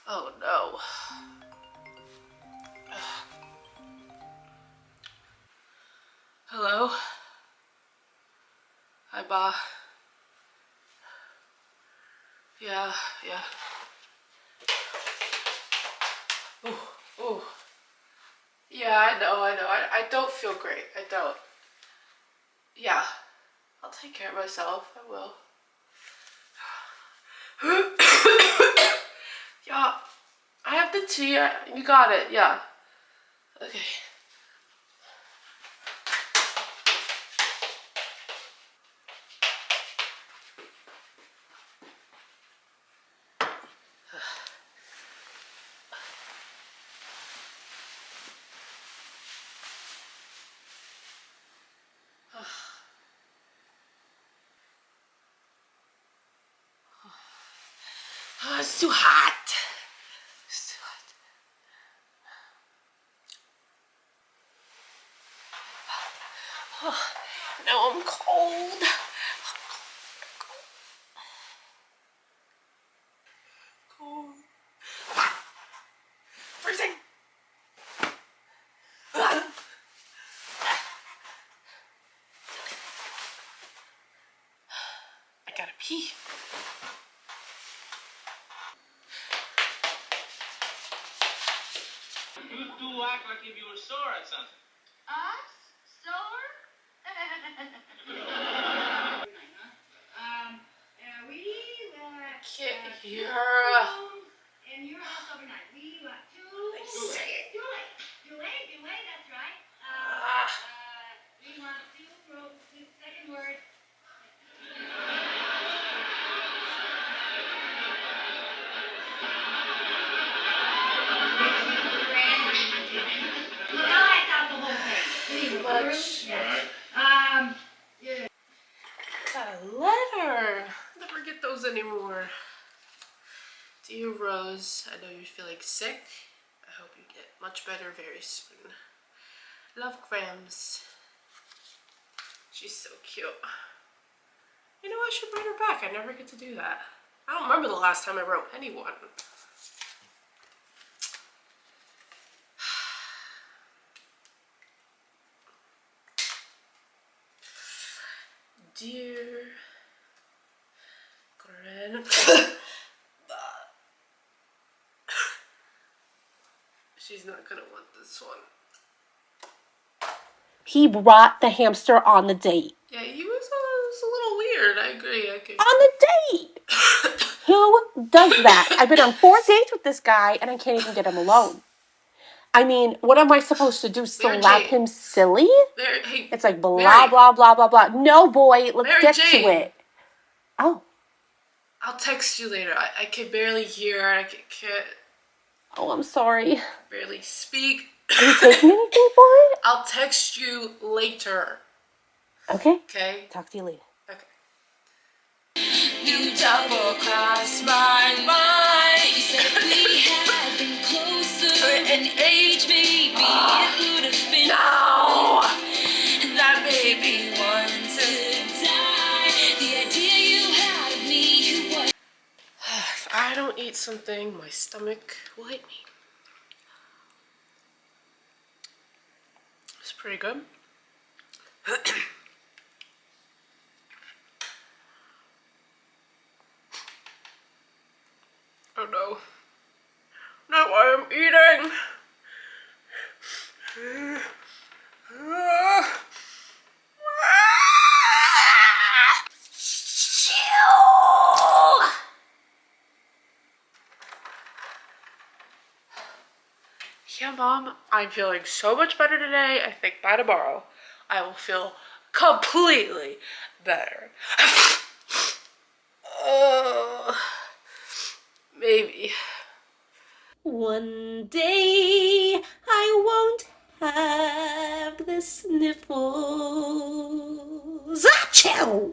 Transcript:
Oh no. Hello? Hi, Ba. Yeah. Ooh. Yeah, I know. I don't feel great. I don't. Yeah. I'll take care of myself. I will. Yeah. I have the tea. You got it. Yeah. Okay. Oh, it's too hot. It's too hot. Oh, now I'm cold. Cold. Freezing. I gotta pee. You do act like if you were sore at something. Us? Sore? Can't hear. In your house overnight. We went too late, that's right. We want two, second word. No, I thought the whole thing. Much. Yeah. Got a letter. Never get those anymore. Dear Rose, I know you're feeling sick. I hope you get much better very soon. Love, Grams. She's so cute. You know, I should write her back. I never get to do that. I don't remember the last time I wrote anyone. Dear Gran. She's not gonna want this one. He brought the hamster on the date. Yeah, he was a little weird. I agree. On the date? Who does that? I've been on 4 dates with this guy and I can't even get him alone. I mean, what am I supposed to do? Slap him silly? Hey, it's like blah, Mary. blah, blah, blah, blah. No, boy, let's Mary get Jane. to it. Oh. I'll text you later. I can barely hear. I can't. Oh, I'm sorry. Barely speak. Are you taking anything for it? I'll text you later. Okay. Okay? Talk to you later. Okay. You double cross my mind. You said we had been closer in age, maybe it would have been. No! That baby wanted to die. The idea you had of me was. If I don't eat something, my stomach will hit me. It's pretty good. Oh no. Not why I'm eating. Yeah, Mom, I'm feeling so much better today. I think by tomorrow I will feel completely better. Maybe. One day I won't have the sniffles. Achoo!